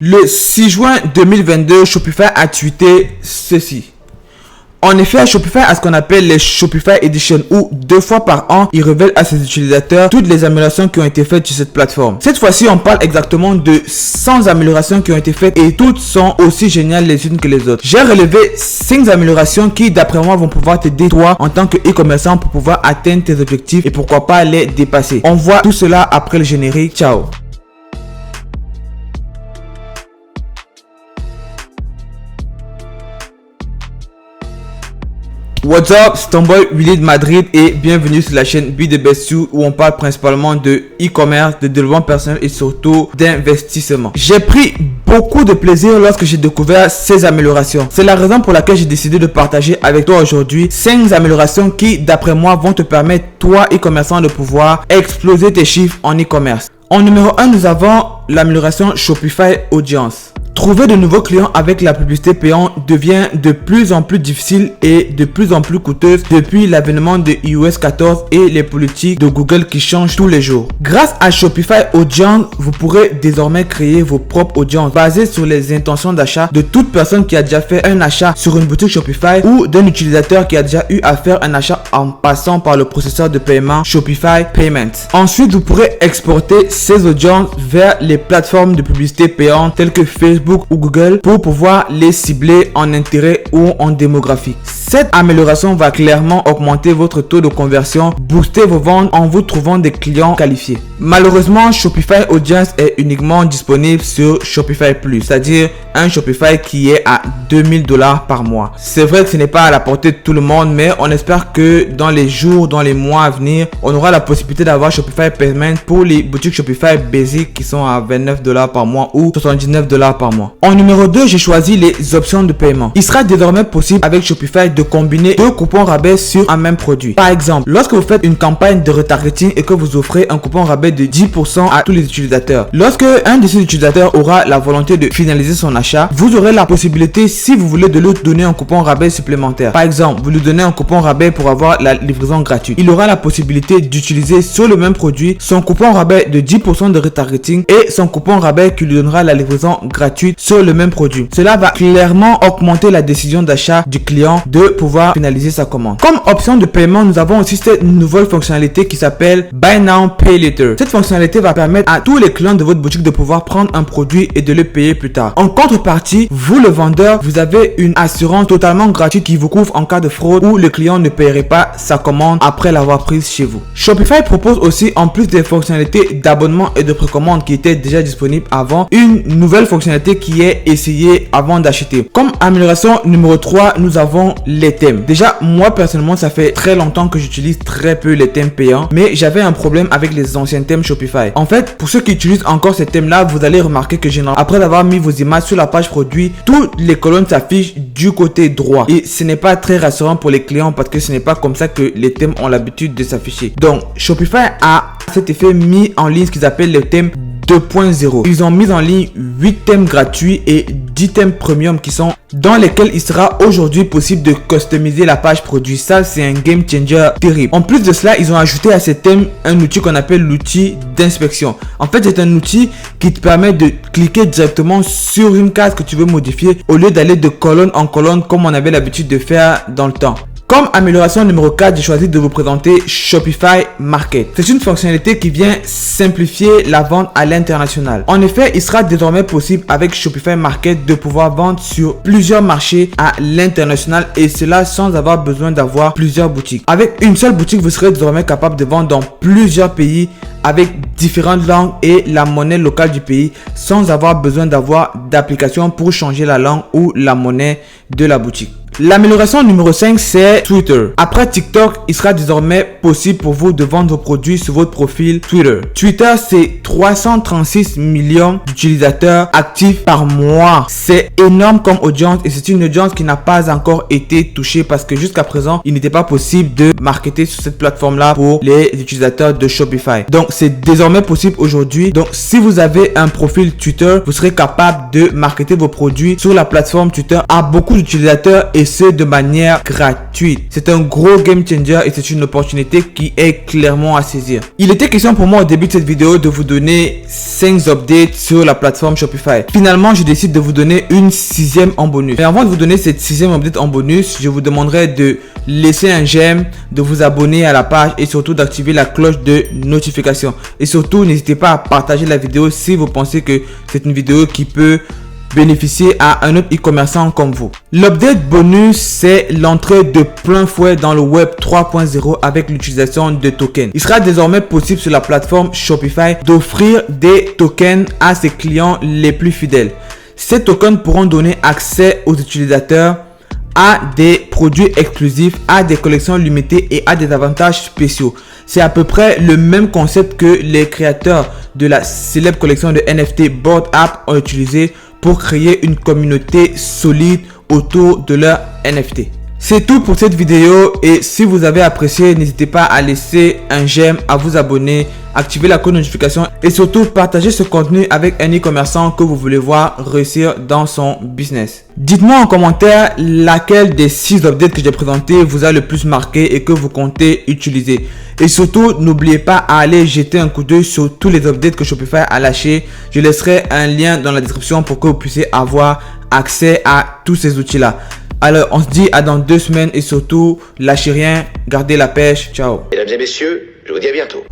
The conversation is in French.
Le 6 juin 2022, Shopify a tweeté ceci. En effet, Shopify a ce qu'on appelle les Shopify Edition où 2 fois par an, il révèle à ses utilisateurs toutes les améliorations qui ont été faites sur cette plateforme. Cette fois-ci, on parle exactement de 100 améliorations qui ont été faites et toutes sont aussi géniales les unes que les autres. J'ai relevé 5 améliorations qui, d'après moi, vont pouvoir t'aider toi en tant que e-commerçant pour pouvoir atteindre tes objectifs et pourquoi pas les dépasser. On voit tout cela après le générique. Ciao. What's up, c'est ton boy Willy de Madrid et bienvenue sur la chaîne Be The Best You où on parle principalement de e-commerce, de développement personnel et surtout d'investissement. J'ai pris beaucoup de plaisir lorsque j'ai découvert ces améliorations. C'est la raison pour laquelle j'ai décidé de partager avec toi aujourd'hui 5 améliorations qui, d'après moi, vont te permettre, toi e-commerçant, de pouvoir exploser tes chiffres en e-commerce. En numéro 1, nous avons l'amélioration Shopify Audience. Trouver de nouveaux clients avec la publicité payante devient de plus en plus difficile et de plus en plus coûteuse depuis l'avènement de iOS 14 et les politiques de Google qui changent tous les jours. Grâce à Shopify Audience, vous pourrez désormais créer vos propres audiences basées sur les intentions d'achat de toute personne qui a déjà fait un achat sur une boutique Shopify ou d'un utilisateur qui a déjà eu à faire un achat en passant par le processeur de paiement Shopify Payments. Ensuite, vous pourrez exporter ces audiences vers les plateformes de publicité payantes telles que Facebook ou Google pour pouvoir les cibler en intérêt ou en démographie. Cette amélioration va clairement augmenter votre taux de conversion, booster vos ventes en vous trouvant des clients qualifiés. Malheureusement, Shopify Audience est uniquement disponible sur Shopify Plus, c'est-à-dire un Shopify qui est à $2000 par mois. C'est vrai que ce n'est pas à la portée de tout le monde, mais on espère que dans les jours, dans les mois à venir, on aura la possibilité d'avoir Shopify Payment pour les boutiques Shopify Basic qui sont à $29 par mois ou $79 par mois. En numéro 2, j'ai choisi les options de paiement. Il sera désormais possible avec Shopify de combiner 2 coupons rabais sur un même produit. Par exemple, lorsque vous faites une campagne de retargeting et que vous offrez un coupon rabais de 10% à tous les utilisateurs. Lorsque un de ces utilisateurs aura la volonté de finaliser son achat, vous aurez la possibilité, si vous voulez, de lui donner un coupon rabais supplémentaire. Par exemple, vous lui donnez un coupon rabais pour avoir la livraison gratuite. Il aura la possibilité d'utiliser sur le même produit son coupon rabais de 10% de retargeting et son coupon rabais qui lui donnera la livraison gratuite sur le même produit. Cela va clairement augmenter la décision d'achat du client de pouvoir finaliser sa commande. Comme option de paiement, nous avons aussi cette nouvelle fonctionnalité qui s'appelle Buy Now Pay Later. Cette fonctionnalité va permettre à tous les clients de votre boutique de pouvoir prendre un produit et de le payer plus tard. En contrepartie, vous le vendeur, vous avez une assurance totalement gratuite qui vous couvre en cas de fraude ou le client ne paierait pas sa commande après l'avoir prise chez vous. Shopify propose aussi, en plus des fonctionnalités d'abonnement et de précommande qui étaient déjà disponibles avant, une nouvelle fonctionnalité qui est essayée avant d'acheter. Comme amélioration numéro 3, nous avons les thèmes. Déjà, moi personnellement, ça fait très longtemps que j'utilise très peu les thèmes payants, mais j'avais un problème avec les anciens thèmes Shopify. En fait, pour ceux qui utilisent encore ces thèmes-là, vous allez remarquer que généralement, après avoir mis vos images sur la page produit, toutes les colonnes s'affichent du côté droit. Et ce n'est pas très rassurant pour les clients parce que ce n'est pas comme ça que les thèmes ont l'habitude de s'afficher. Donc, Shopify a cet effet mis en ligne ce qu'ils appellent les thèmes 2.0. Ils ont mis en ligne 8 thèmes gratuits et 10 thèmes premium qui sont dans lesquels il sera aujourd'hui possible de customiser la page produit. Ça, c'est un game changer terrible. En plus de cela, ils ont ajouté à ces thèmes un outil qu'on appelle l'outil d'inspection. En fait, c'est un outil qui te permet de cliquer directement sur une case que tu veux modifier au lieu d'aller de colonne en colonne comme on avait l'habitude de faire dans le temps. Comme amélioration numéro 4, j'ai choisi de vous présenter Shopify Market. C'est une fonctionnalité qui vient simplifier la vente à l'international. En effet, il sera désormais possible avec Shopify Market de pouvoir vendre sur plusieurs marchés à l'international et cela sans avoir besoin d'avoir plusieurs boutiques. Avec une seule boutique, vous serez désormais capable de vendre dans plusieurs pays avec différentes langues et la monnaie locale du pays sans avoir besoin d'avoir d'application pour changer la langue ou la monnaie de la boutique. L'amélioration numéro 5, c'est Twitter. Après TikTok, il sera désormais possible pour vous de vendre vos produits sur votre profil Twitter. Twitter, c'est 336 millions d'utilisateurs actifs par mois. C'est énorme comme audience et c'est une audience qui n'a pas encore été touchée parce que jusqu'à présent, il n'était pas possible de marketer sur cette plateforme-là pour les utilisateurs de Shopify. Donc, c'est désormais possible aujourd'hui. Donc, si vous avez un profil Twitter, vous serez capable de marketer vos produits sur la plateforme Twitter à beaucoup d'utilisateurs et ce de manière gratuite. C'est un gros game changer et c'est une opportunité qui est clairement à saisir. Il était question pour moi au début de cette vidéo de vous donner 5 updates sur la plateforme Shopify. Finalement, je décide de vous donner une 6e en bonus. Mais avant de vous donner cette 6e update en bonus, je vous demanderai de laisser un j'aime, de vous abonner à la page et surtout d'activer la cloche de notification. Et surtout, n'hésitez pas à partager la vidéo si vous pensez que c'est une vidéo qui peut bénéficier à un autre e-commerçant comme vous. L'update bonus, c'est l'entrée de plein fouet dans le web 3.0 avec l'utilisation de tokens. Il sera désormais possible sur la plateforme Shopify d'offrir des tokens à ses clients les plus fidèles. Ces tokens pourront donner accès aux utilisateurs à des produits exclusifs, à des collections limitées et à des avantages spéciaux. C'est à peu près le même concept que les créateurs de la célèbre collection de NFT Bored Ape ont utilisé pour créer une communauté solide autour de leur NFT. C'est tout pour cette vidéo et si vous avez apprécié, n'hésitez pas à laisser un j'aime, à vous abonner, activer la cloche de notification et surtout partager ce contenu avec un e-commerçant que vous voulez voir réussir dans son business. Dites-moi en commentaire laquelle des 6 updates que j'ai présentés vous a le plus marqué et que vous comptez utiliser. Et surtout, n'oubliez pas à aller jeter un coup d'œil sur tous les updates que Shopify a lâchés. Je laisserai un lien dans la description pour que vous puissiez avoir accès à tous ces outils-là. Alors, on se dit à dans 2 semaines et surtout, lâchez rien, gardez la pêche. Ciao. Mesdames et messieurs, je vous dis à bientôt.